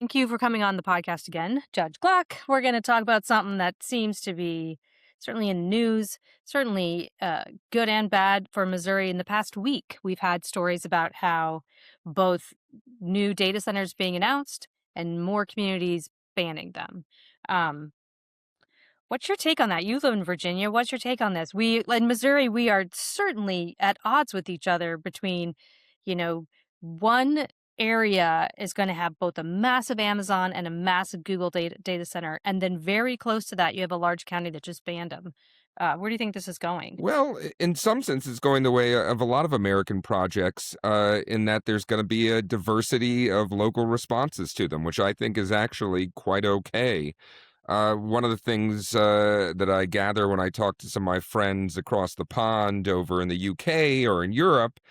thank you for coming on the podcast again, Judge Glock. We're going to talk about something that seems to be certainly in the news, certainly good and bad for Missouri. In the past week, we've had stories about how both new data centers being announced and more communities banning them. Um, what's your take on that? You live in Virginia. What's your take on this? In Missouri, we are certainly at odds with each other between, you know, one area is going to have both a massive Amazon and a massive Google data center. And then very close to that, you have a large county that just banned them. Where do you think this is going? Well, in some sense, it's going the way of a lot of American projects, in that there's going to be a diversity of local responses to them, which I think is actually quite okay. One of the things that I gather when I talk to some of my friends across the pond over in the UK or in Europe,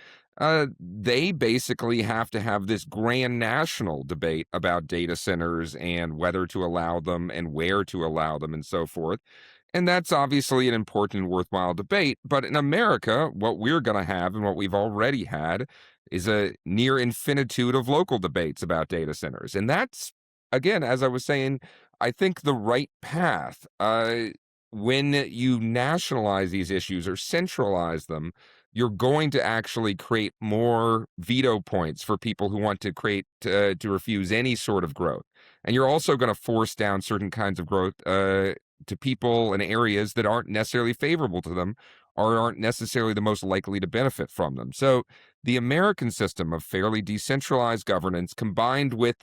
they basically have to have this grand national debate about data centers and whether to allow them and where to allow them and so forth. And that's obviously an important and worthwhile debate. But in America, what we're going to have and what we've already had is a near infinitude of local debates about data centers. And that's, again, as I was saying, I think the right path. When you nationalize these issues or centralize them, you're going to actually create more veto points for people who want to to refuse any sort of growth. And you're also going to force down certain kinds of growth to people in areas that aren't necessarily favorable to them or aren't necessarily the most likely to benefit from them. So the American system of fairly decentralized governance combined with,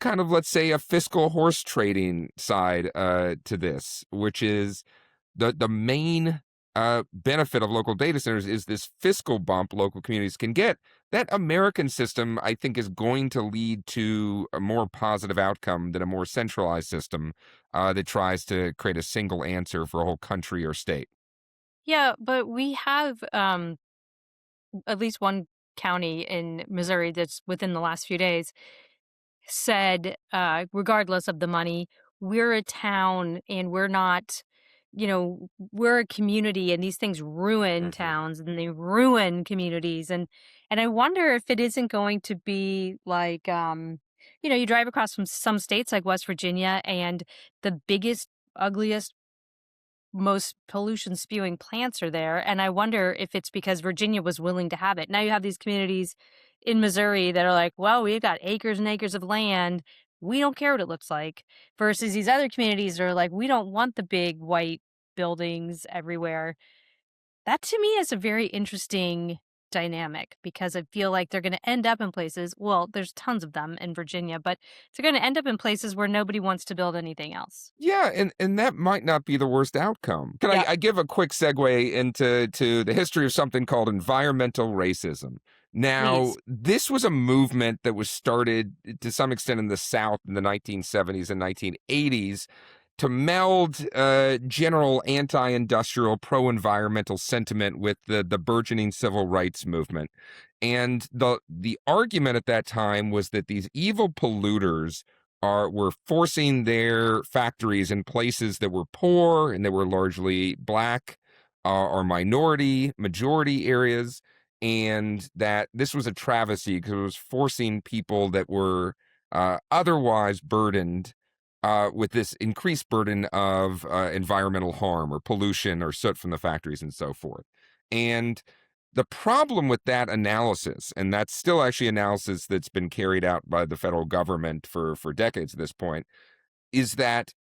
kind of, let's say, a fiscal horse trading side to this, which is the main benefit of local data centers is this fiscal bump local communities can get. That American system, I think, is going to lead to a more positive outcome than a more centralized system that tries to create a single answer for a whole country or state. Yeah, but we have at least one county in Missouri that's within the last few days said, regardless of the money, we're a town and we're not, we're a community and these things ruin Mhm. towns and they ruin communities. And I wonder if it isn't going to be like, you drive across from some states like West Virginia and the biggest, ugliest, most pollution spewing plants are there. And I wonder if it's because Virginia was willing to have it. Now you have these communities in Missouri that are like, well, we've got acres and acres of land. We don't care what it looks like. Versus these other communities that are like, we don't want the big white buildings everywhere. That to me is a very interesting dynamic because I feel like they're going to end up in places. Well, there's tons of them in Virginia, but they're going to end up in places where nobody wants to build anything else. Yeah, and that might not be the worst outcome. Can Yeah, I give a quick segue into the history of something called environmental racism? Now, please. this was a movement that was started to some extent in the South in the 1970s and 1980s to meld general anti-industrial, pro-environmental sentiment with the burgeoning civil rights movement. And the argument at that time was that these evil polluters were forcing their factories in places that were poor and that were largely black or minority majority areas, and that this was a travesty because it was forcing people that were otherwise burdened with this increased burden of environmental harm or pollution or soot from the factories and so forth. And the problem with that analysis, and that's still actually analysis that's been carried out by the federal government for decades at this point, is that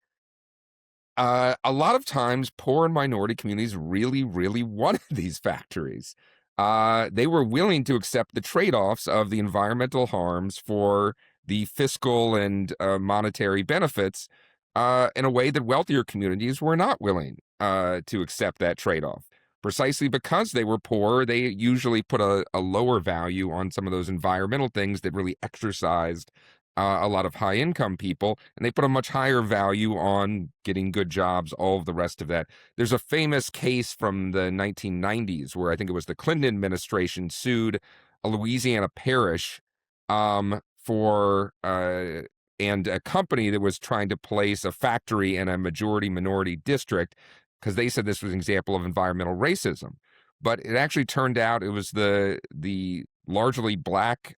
a lot of times poor and minority communities really, really wanted these factories. They were willing to accept the trade-offs of the environmental harms for the fiscal and monetary benefits in a way that wealthier communities were not willing to accept that trade-off. Precisely because they were poor, they usually put a lower value on some of those environmental things that really exercised a lot of high income people, and they put a much higher value on getting good jobs, all of the rest of that. There's a famous case from the 1990s where I think it was the Clinton administration sued a Louisiana parish for and a company that was trying to place a factory in a majority minority district because they said this was an example of environmental racism. But it actually turned out it was the largely black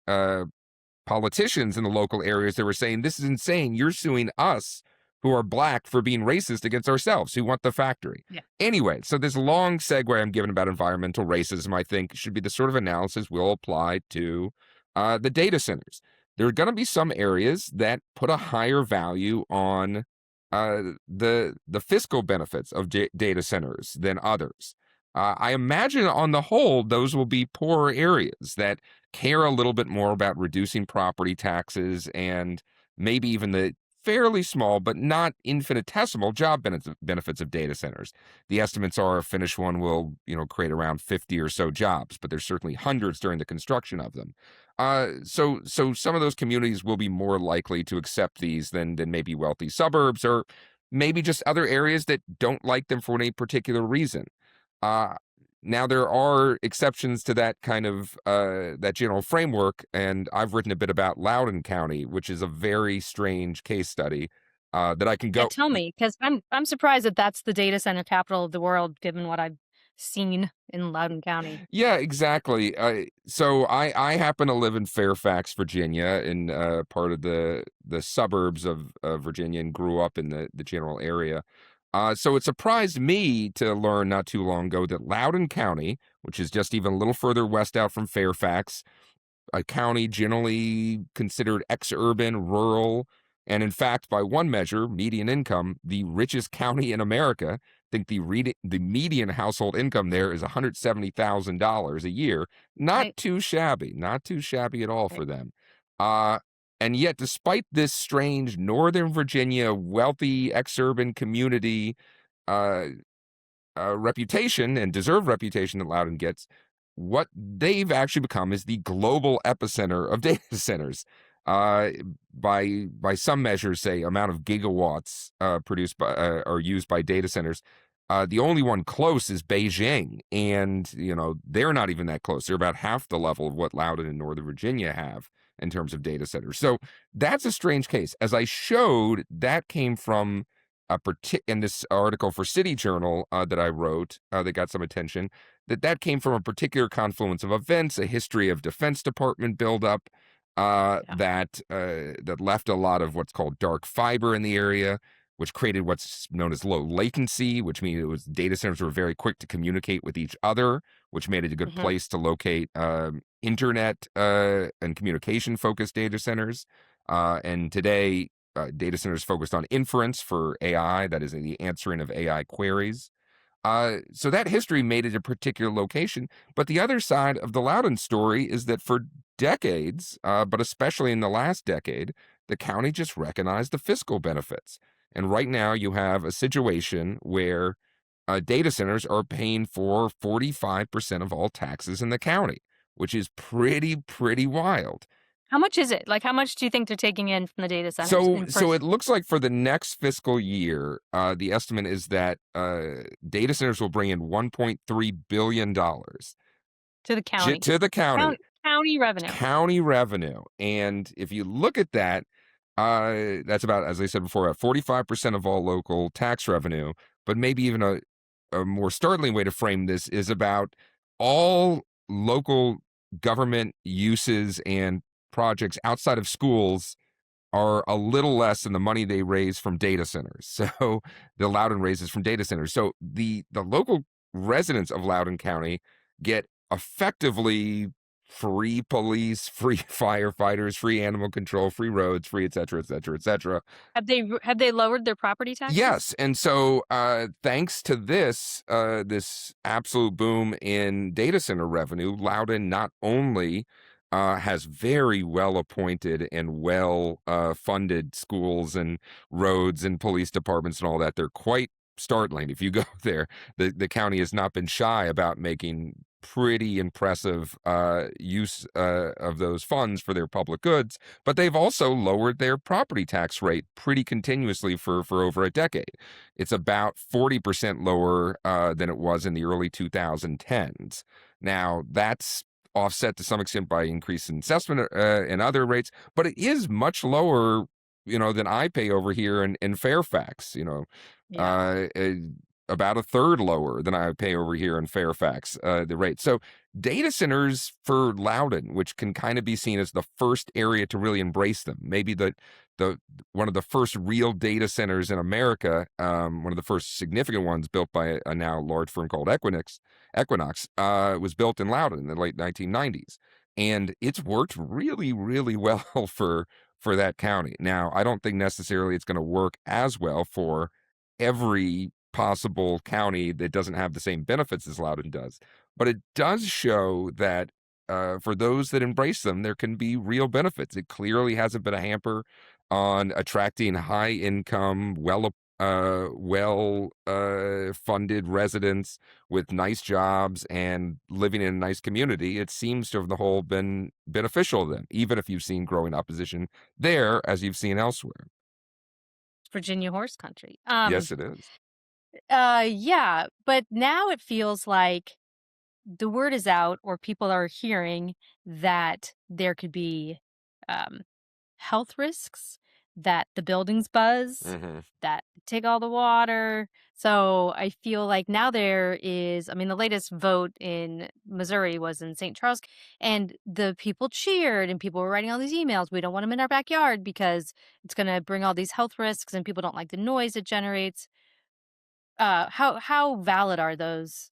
politicians in the local areas that were saying, this is insane. You're suing us who are black for being racist against ourselves who want the factory. Yeah. Anyway, so this long segue I'm giving about environmental racism, I think, should be the sort of analysis we'll apply to the data centers. There are going to be some areas that put a higher value on the fiscal benefits of data centers than others. I imagine on the whole, those will be poorer areas that care a little bit more about reducing property taxes and maybe even the fairly small but not infinitesimal job benefits of data centers. The estimates are a finished one will, create around 50 or so jobs, but there's certainly hundreds during the construction of them. So some of those communities will be more likely to accept these than maybe wealthy suburbs or maybe just other areas that don't like them for any particular reason. Uh, Now there are exceptions to that kind of that general framework, and I've written a bit about Loudoun County, which is a very strange case study that I can Yeah, go. tell me, because I'm surprised that that's the data center capital of the world, given what I've seen in Loudoun County. Yeah, exactly. So I happen to live in Fairfax, Virginia, in part of the suburbs of Virginia, and grew up in the general area. So it surprised me to learn not too long ago that Loudoun County, which is just even a little further west out from Fairfax, a county generally considered ex-urban, rural, and in fact, by one measure, median income, the richest county in America. I think the median household income there is $170,000 a year. Not Right, too shabby, not too shabby at all right. for them. Uh, and yet, despite this strange Northern Virginia wealthy ex-urban community, uh, reputation and deserved reputation that Loudon gets, what they've actually become is the global epicenter of data centers. Uh, by some measures, say amount of gigawatts produced by or used by data centers. The only one close is Beijing, and they're not even that close. They're about half the level of what Loudoun and Northern Virginia have in terms of data centers. So that's a strange case. As I showed, that came from in this article for City Journal that I wrote that got some attention, that came from a particular confluence of events, a history of Defense Department buildup Yeah. that left a lot of what's called dark fiber in the area, which created what's known as low latency, which means data centers were very quick to communicate with each other, which made it a good Mhm. place to locate internet and communication focused data centers. And today, data centers focused on inference for AI, that is the answering of AI queries. So that history made it a particular location. But the other side of the Loudoun story is that for decades, but especially in the last decade, the county just recognized the fiscal benefits. And right now you have a situation where data centers are paying for 45% of all taxes in the county, which is pretty wild. How much is it? Like, how much do you think they're taking in from the data centers So, in so it first looks like for the next fiscal year, the estimate is that data centers will bring in $1.3 billion to the county? to the county, County revenue. county revenue. And if you look at that, that's about, as I said before, about 45% of all local tax revenue. But maybe even a more startling way to frame this is about all local government uses and projects outside of schools are a little less than the money they raise from data centers. So the Loudoun raises from data centers. So the local residents of Loudoun County get effectively free police, free firefighters, free animal control, free roads, free et cetera, et cetera, et cetera. Have they lowered their property taxes? Yes, and so thanks to this absolute boom in data center revenue, Loudoun not only has very well appointed and well funded schools and roads and police departments and all that. They're quite startling. If you go there, the county has not been shy about making pretty impressive use of those funds for their public goods, but they've also lowered their property tax rate pretty continuously for over a decade. It's about 40% lower than it was in the early 2010s. Now, that's offset to some extent by increase in assessment and other rates, but it is much lower, than I pay over here in Fairfax. Yeah. Uh, about a third lower than I pay over here in Fairfax, the rate. So data centers for Loudoun, which can kind of be seen as the first area to really embrace them, maybe the one of the first real data centers in America, one of the first significant ones built by a now large firm called Equinox, was built in Loudoun in the late 1990s, and it's worked really, really well for that county. Now, I don't think necessarily it's going to work as well for every possible county that doesn't have the same benefits as Loudoun does, but it does show that for those that embrace them, there can be real benefits. It clearly hasn't been a hamper on attracting high income, funded residents with nice jobs and living in a nice community. It seems to have the whole been beneficial to them, even if you've seen growing opposition there as you've seen elsewhere. Virginia horse country. Yes, it is. Yeah, but now it feels like the word is out, or people are hearing that there could be um, health risks, that the buildings buzz, Hmm. that take all the water. So I feel like now there is, I mean, the latest vote in Missouri was in St. Charles, and the people cheered, and people were writing all these emails. We don't want them in our backyard because it's going to bring all these health risks, and people don't like the noise it generates. How valid are those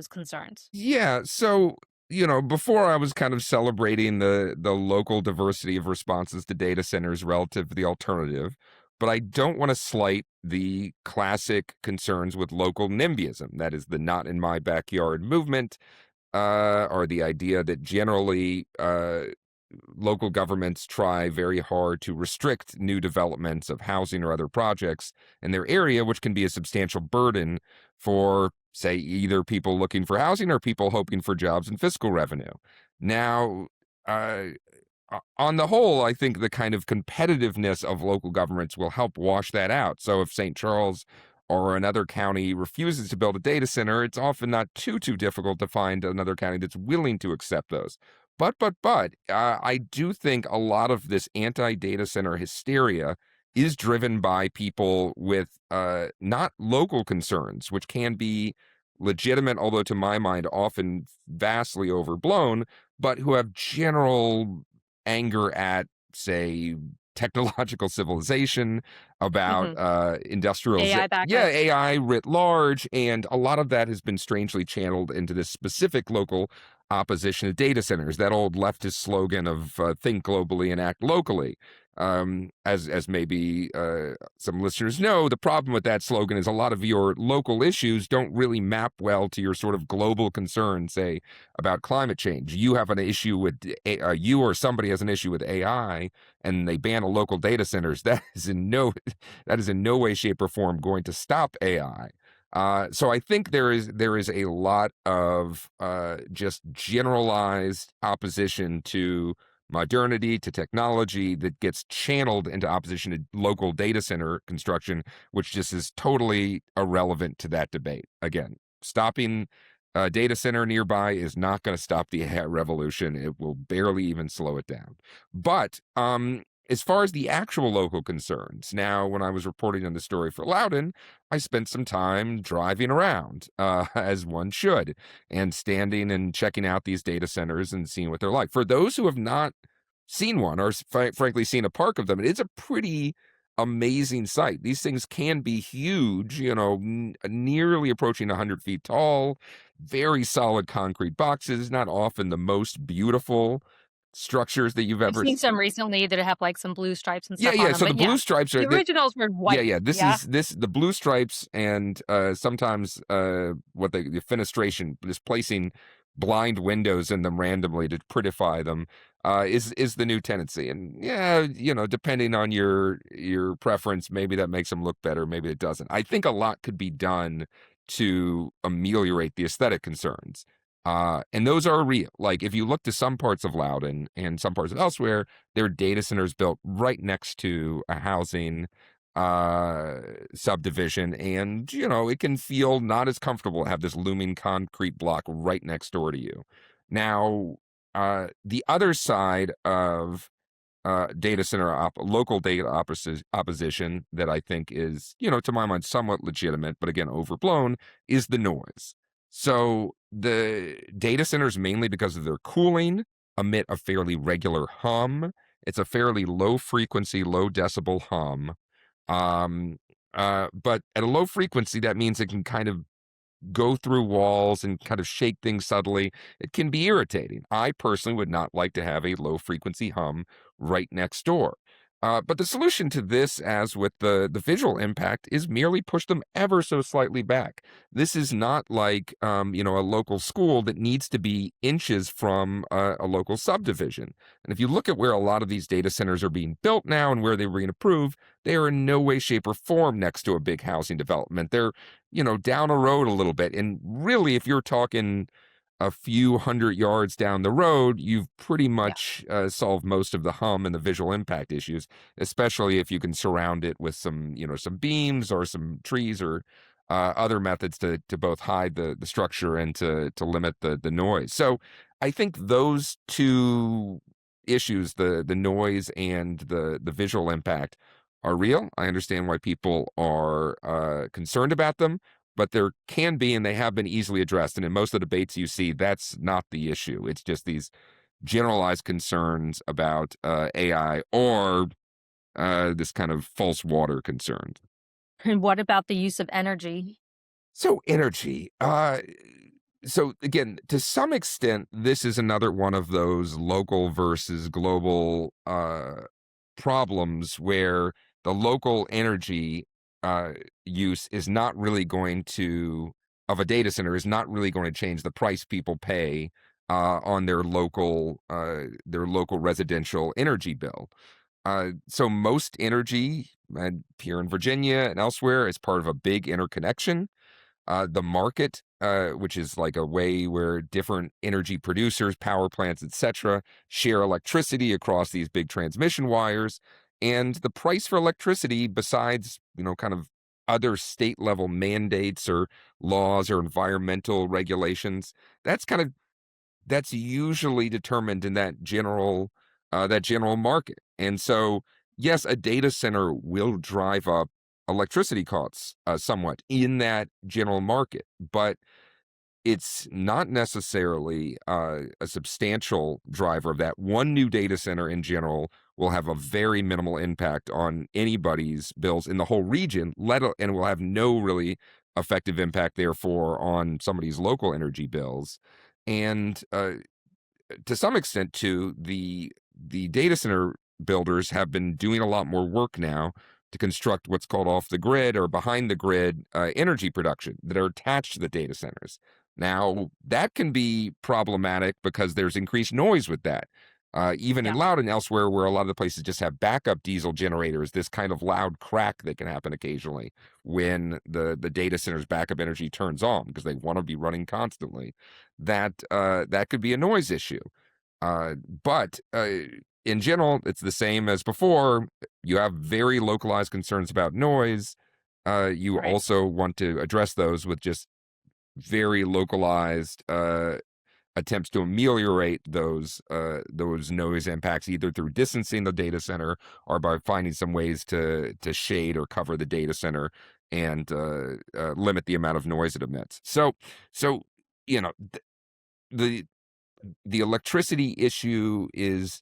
concerns? Yeah, so before I was kind of celebrating the local diversity of responses to data centers relative to the alternative, but I don't want to slight the classic concerns with local NIMBYism, that is the not in my backyard movement, or the idea that generally local governments try very hard to restrict new developments of housing or other projects in their area, which can be a substantial burden for, say, either people looking for housing or people hoping for jobs and fiscal revenue. Now, uh, on the whole, I think the kind of competitiveness of local governments will help wash that out. So if St. Charles or another county refuses to build a data center, it's often not too difficult to find another county that's willing to accept those. But I do think a lot of this anti-data center hysteria is driven by people with not local concerns, which can be legitimate, although to my mind often vastly overblown, but who have general anger at, say, technological civilization, about Hmm. industrialization. AI Yeah, backups. AI writ large. And a lot of that has been strangely channeled into this specific local opposition to data centers, that old leftist slogan of think globally and act locally. As maybe some listeners know, the problem with that slogan is a lot of your local issues don't really map well to your sort of global concerns, say, about climate change. You have an issue with you or somebody has an issue with AI, and they ban a local data centers. That is in no way, shape, or form going to stop AI. So I think there is a lot of just generalized opposition to modernity, to technology, that gets channeled into opposition to local data center construction, which just is totally irrelevant to that debate. Again, stopping a data center nearby is not going to stop the AI revolution. It will barely even slow it down. But as far as the actual local concerns, now, when I was reporting on the story for Loudoun, I spent some time driving around, as one should, and standing and checking out these data centers and seeing what they're like. For those who have not seen one, or frankly seen a park of them, it's a pretty amazing sight. These things can be huge, nearly approaching 100 feet tall, very solid concrete boxes, not often the most beautiful structures that you've I've ever. seen some recently that have like some blue stripes and Yeah, stuff on yeah. them, So the but yeah, blue stripes the are that. originals were Yeah, white. yeah. This Yeah. is this the blue stripes, and sometimes what the fenestration, just placing blind windows in them randomly to prettify them, is the new tendency. And yeah, depending on your preference, maybe that makes them look better, maybe it doesn't. I think a lot could be done to ameliorate the aesthetic concerns. And those are real. Like, if you look to some parts of Loudoun and some parts of elsewhere, there are data centers built right next to a housing uh subdivision, and it can feel not as comfortable to have this looming concrete block right next door to you. Now, the other side of local data opposition that I think is, to my mind, somewhat legitimate, but again, overblown, is the noise. So the data centers, mainly because of their cooling, emit a fairly regular hum. It's a fairly low frequency, low decibel hum. Um, but at a low frequency, that means it can kind of go through walls and kind of shake things subtly. It can be irritating. I personally would not like to have a low frequency hum right next door. But the solution to this, as with the visual impact, is merely push them ever so slightly back. This is not like a local school that needs to be inches from a local subdivision. And if you look at where a lot of these data centers are being built now and where they were being approved, they are in no way, shape, or form next to a big housing development. They're down a road a little bit. And really, if you're talking a few hundred yards down the road, you've pretty Yeah. much solved most of the hum and the visual impact issues, especially if you can surround it with some beams or some trees or other methods to both hide the structure and to limit the noise. So I think those two issues, the noise and the visual impact, are real. I understand why people are concerned about them, but there can be, and they have been easily addressed. And in most of the debates you see, that's not the issue. It's just these generalized concerns about AI or this kind of false water concerns. And what about the use of energy? So energy. So again, to some extent, this is another one of those local versus global problems where the local energy uh, use is not really going to of a data center is not really going to change the price people pay on their local residential energy bill. So most energy here in Virginia and elsewhere is part of a big interconnection. The market, which is like a way where different energy producers, power plants, etc., share electricity across these big transmission wires. And the price for electricity, besides, kind of other state level mandates or laws or environmental regulations, that's kind of that's usually determined in that general market. And so, yes, a data center will drive up electricity costs somewhat in that general market, but it's not necessarily a substantial driver of that. One new data center in general will have a very minimal impact on anybody's bills in the whole region, and will have no really effective impact, therefore, on somebody's local energy bills. And to some extent too, the data center builders have been doing a lot more work now to construct what's called off the grid or behind the grid energy production that are attached to the data centers. Now, that can be problematic because there's increased noise with that. Even in Yeah. Loudoun and elsewhere, where a lot of the places just have backup diesel generators, this kind of loud crack that can happen occasionally when the data center's backup energy turns on because they want to be running constantly. That could be a noise issue. But in general, it's the same as before. You have very localized concerns about noise. You Right. also want to address those with just very localized attempts to ameliorate those noise impacts, either through distancing the data center or by finding some ways to shade or cover the data center and limit the amount of noise it emits. So you know th- the the electricity issue is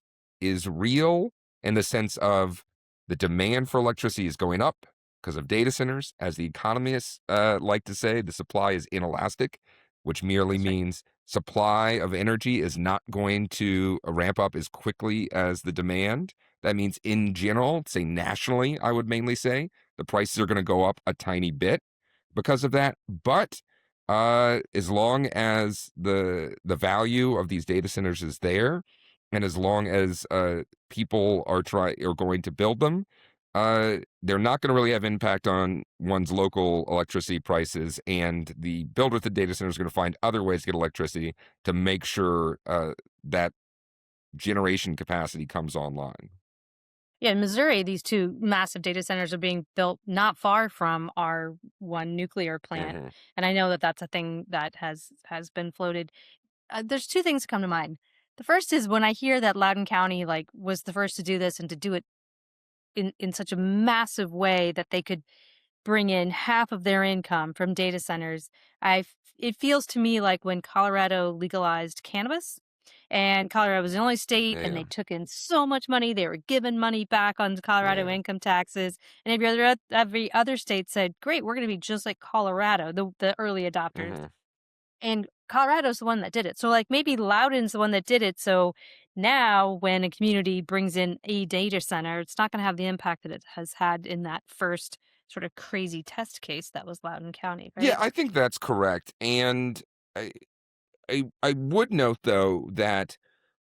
real in the sense of the demand for electricity is going up because of data centers. As the economists like to say, the supply is inelastic, which merely That's right. means supply of energy is not going to ramp up as quickly as the demand. That means in general, say nationally, I would mainly say the prices are going to go up a tiny bit because of that. But as long as the value of these data centers is there, and as long as people are going to build them, they're not going to really have impact on one's local electricity prices. And the builder of the data center is going to find other ways to get electricity to make sure that generation capacity comes online. Yeah, in Missouri, these two massive data centers are being built not far from our one nuclear plant, Hmm. and I know that that's a thing that has been floated. There's two things that come to mind. The first is when I hear that Loudoun County, like, was the first to do this and to do it in such a massive way that they could bring in half of their income from data centers. It feels to me like when Colorado legalized cannabis, and Colorado was the only state, and Yeah, they took in so much money, they were giving money back on Colorado yeah. income taxes, and every other state said, "Great, we're going to be just like Colorado," the early adopters. Hmm. And Colorado's the one that did it. So, like, maybe Loudoun's the one that did it. So now when a community brings in a data center, it's not going to have the impact that it has had in that first sort of crazy test case that was Loudoun County, Yeah, right? I think that's correct. And I would note though that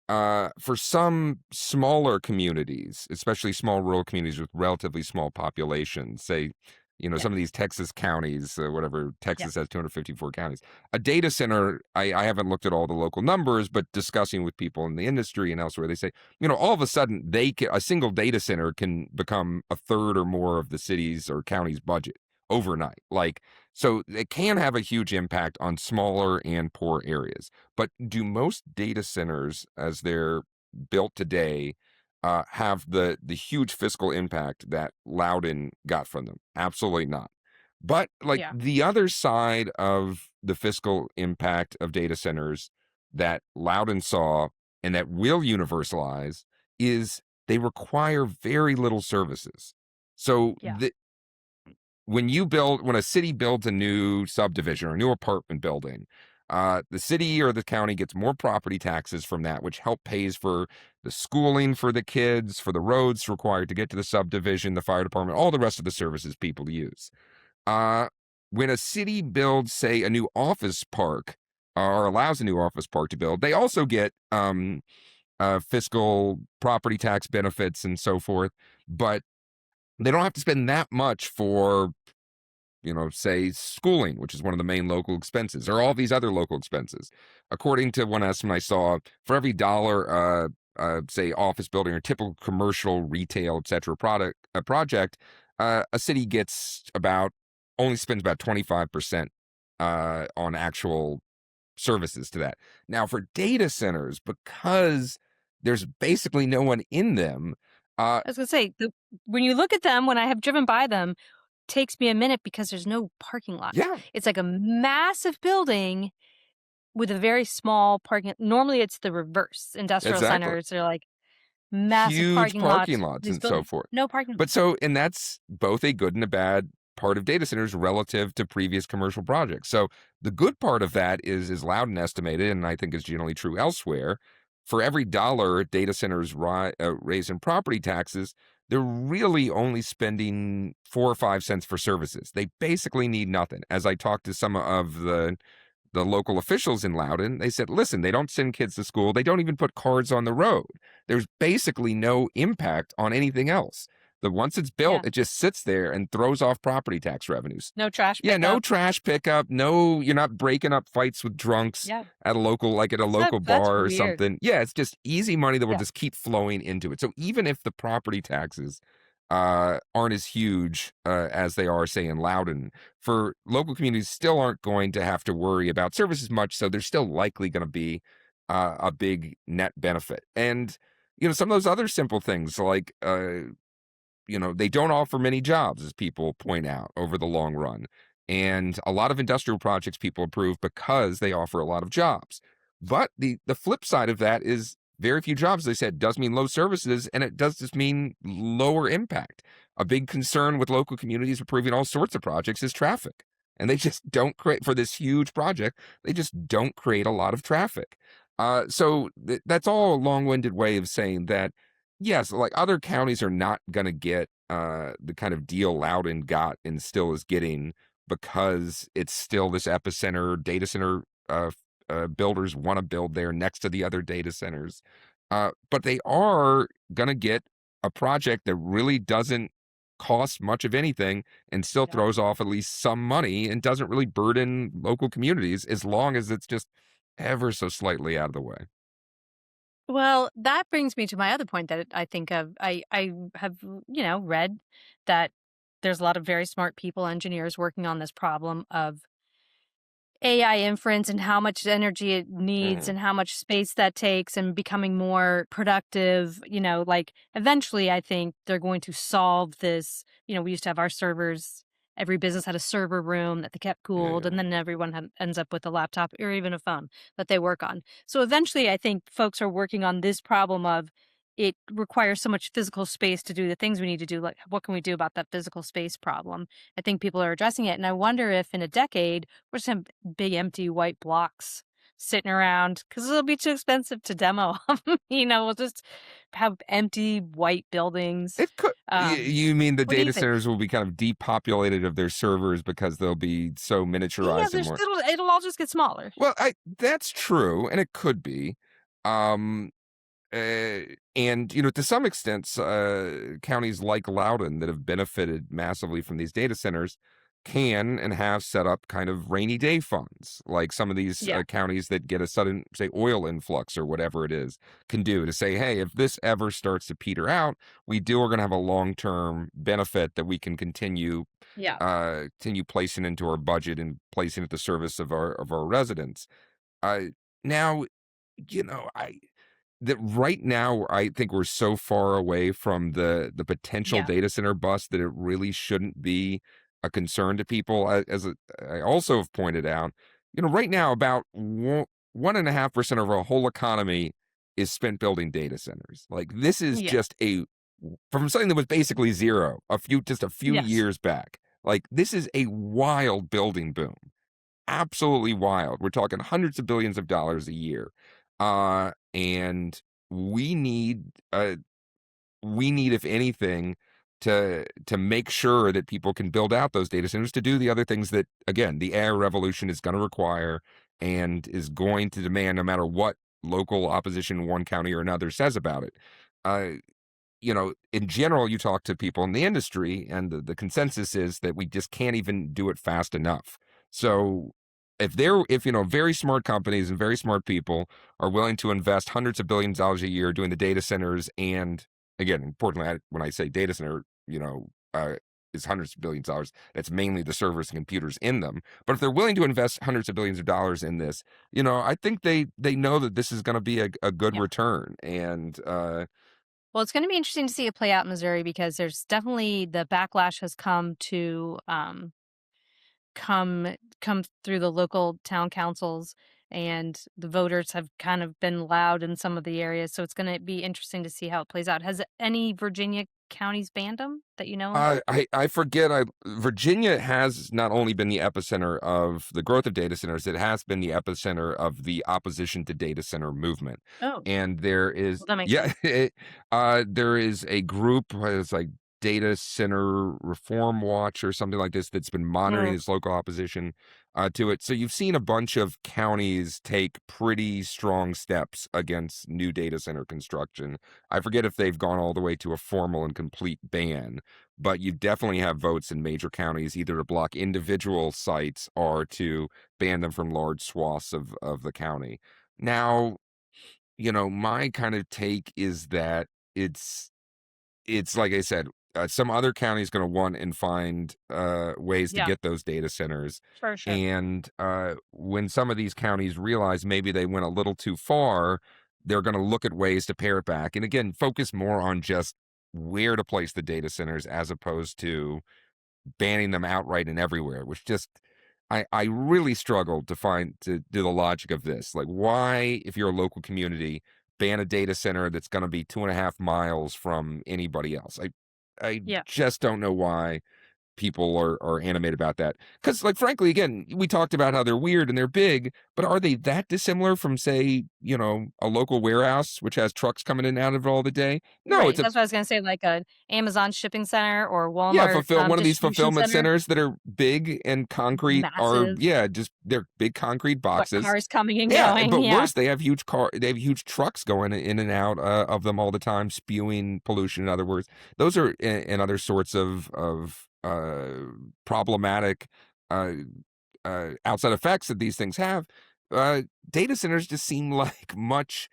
for some smaller communities, especially small rural communities with relatively small populations, say, Yeah. some of these Texas counties, whatever, Yeah. Texas has 254 counties. A data center, I haven't looked at all the local numbers, but discussing with people in the industry and elsewhere, they say, all of a sudden a single data center can become a third or more of the city's or county's budget overnight. Like, so it can have a huge impact on smaller and poor areas. But do most data centers, as they're built today, have the huge fiscal impact that Loudon got from them? Absolutely not. But like Yeah. the other side of the fiscal impact of data centers that Loudon saw and that will universalize is they require very little services. So Yeah. when a city builds a new subdivision or a new apartment building, the city or the county gets more property taxes from that, which help pays for the schooling for the kids, for the roads required to get to the subdivision, the fire department, all the rest of the services people use. Uh, when a city builds, say, a new office park, or allows a new office park to build, they also get fiscal property tax benefits and so forth, but they don't have to spend that much for say schooling, which is one of the main local expenses, or all these other local expenses. According to one estimate I saw, for every dollar, say office building or typical commercial, retail, etc. project, a city gets about only spends about 25% on actual services to that. Now, for data centers, because there's basically no one in them, I was gonna say when you look at them, when I have driven by them, takes me a minute because there's no parking lots. yeah, It's like a massive building with a very small parking. Normally, it's the reverse. Industrial exactly. centers are like massive Huge parking parking lots. lots These and so buildings, forth. no parking. But and that's both a good and a bad part of data centers relative to previous commercial projects. So the good part of that is Loudon estimated, and I think is generally true elsewhere. For every dollar data centers raise in property taxes, they're really only spending 4 or 5 cents for services. They basically need nothing. As I talked to some of the local officials in Loudoun, they said, listen, they don't send kids to school. They don't even put cars on the road. There's basically no impact on anything else. The once it's built, Yeah, it just sits there and throws off property tax revenues. no trash Yeah, no pickup. trash pickup. No, you're not breaking up fights with drunks Yeah, at a local that's bar or weird. something. Yeah, it's just easy money that will Yeah, just keep flowing into it. So even if the property taxes aren't as huge as they are, say, in Loudon, for local communities still aren't going to have to worry about services much. So there's still likely going to be a big net benefit. And, some of those other simple things like, they don't offer many jobs, as people point out over the long run. And a lot of industrial projects people approve because they offer a lot of jobs. But the flip side of that is very few jobs, they said, does mean low services, and it does just mean lower impact. A big concern with local communities approving all sorts of projects is traffic. And they just don't create, for this huge project, they just don't create a lot of traffic. That's all a long winded way of saying that yes, like other counties are not going to get the kind of deal Loudoun got and still is getting because it's still this epicenter data center. Builders want to build there next to the other data centers, but they are going to get a project that really doesn't cost much of anything and still yeah. throws off at least some money and doesn't really burden local communities as long as it's just ever so slightly out of the way. Well, that brings me to my other point that I think of. I have, read that there's a lot of very smart people, engineers working on this problem of AI inference and how much energy it needs Mm, and how much space that takes and becoming more productive, like eventually I think they're going to solve this. We used to have our servers, every business had a server room that they kept cooled, and yeah. then everyone ends up with a laptop or even a phone that they work on. So eventually I think folks are working on this problem of it requires so much physical space to do the things we need to do. Like, what can we do about that physical space problem? I think people are addressing it. And I wonder if in a decade, we're just gonna have big empty white blocks sitting around because it'll be too expensive to demo 'em. We'll just have empty white buildings. It could. You mean the What do you data think? centers will be kind of depopulated of their servers because they'll be so Yeah, miniaturized and there's more. it'll all just get smaller. Well, I that's true, and it could be. Um, and to some extent, counties like Loudoun that have benefited massively from these data centers can and have set up kind of rainy day funds, like some of these Yeah, counties that get a sudden, say, oil influx or whatever it is, can do to say, hey, if this ever starts to peter out, we're going to have a long term benefit that we can yeah, continue placing into our budget and placing at the service of our residents. Uh, now, I that right now, I think we're so far away from the potential yeah, data center bust that it really shouldn't be a concern to people. I also have pointed out, right now about 1.5% of our whole economy is spent building data centers. Like this is yeah. just from something that was basically zero just a few Yes. years back. Like this is a wild building boom, absolutely wild. We're talking hundreds of billions of dollars a year. And we need uh we need, if anything, to make sure that people can build out those data centers to do the other things that, again, the AI revolution is going to require and is going to demand no matter what local opposition in one county or another says about it. Uh, in general, you talk to people in the industry, and the consensus is that we just can't even do it fast enough. So, if very smart companies and very smart people are willing to invest hundreds of billions of dollars a year doing the data centers, and again, importantly, when I say data center, is hundreds of billions of dollars. That's mainly the servers and computers in them. But if they're willing to invest hundreds of billions of dollars in this, I think they know that this is going to be a good Yeah. return, and Well, it's going to be interesting to see it play out in Missouri because there's definitely the backlash has come to come through the local town councils, and the voters have kind of been loud in some of the areas. So it's going to be interesting to see how it plays out. Has any Virginia counties banned them that you know of? I forget. Virginia has not only been the epicenter of the growth of data centers, it has been the epicenter of the opposition to data center movement. Oh, And there is, well, that makes yeah, sense. there is a group, it's like Data Center Reform Watch or something like this, that's been monitoring Mm, this local opposition to it. So you've seen a bunch of counties take pretty strong steps against new data center construction. I forget if they've gone all the way to a formal and complete ban, but you definitely have votes in major counties either to block individual sites or to ban them from large swaths of the county. Now, my kind of take is that it's like I said, some other county's going to want and find ways to yeah, get those data centers. for sure. And when some of these counties realize maybe they went a little too far, they're going to look at ways to pare it back. And again, focus more on just where to place the data centers as opposed to banning them outright and everywhere, which just I really struggled to do the logic of this. Like, why, if you're a local community, ban a data center that's going to be 2.5 miles from anybody else? I Yeah. just don't know why people are animated about that. Because, like, frankly, again, we talked about how they're weird and they're big, but are they that dissimilar from, say, a local warehouse which has trucks coming in and out of it all the day? No, Right. it's a That's what I was gonna say, like a Amazon shipping center or Yeah, Walmart fulfill one of these distribution fulfillment center. centers that are big and concrete are, Massive, yeah, just they're big concrete but boxes. cars coming and Yeah, going. but Yeah. worse, they have huge trucks going in and out of them all the time, spewing pollution. In other words, those are and other sorts of problematic uh, outside effects that these things have. Uh, Data centers just seem like much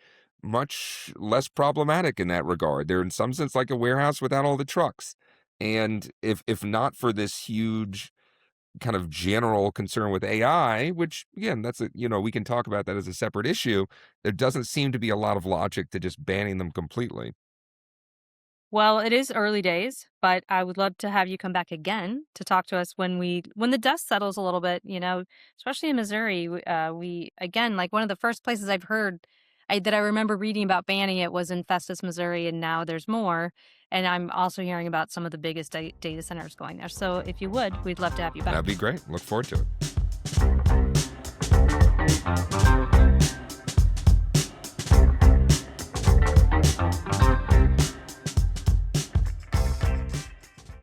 less problematic in that regard. They're in some sense like a warehouse without all the trucks. And if not for this huge kind of general concern with AI, which again, that's we can talk about that as a separate issue. There doesn't seem to be a lot of logic to just banning them completely. Well, it is early days, but I would love to have you come back again to talk to us when the dust settles a little bit, especially in Missouri. We again, like one of the first places I've heard that I remember reading about banning it was in Festus, Missouri, and now there's more. And I'm also hearing about some of the biggest data centers going there. So if you would, we'd love to have you back. That'd be great. Look forward to it.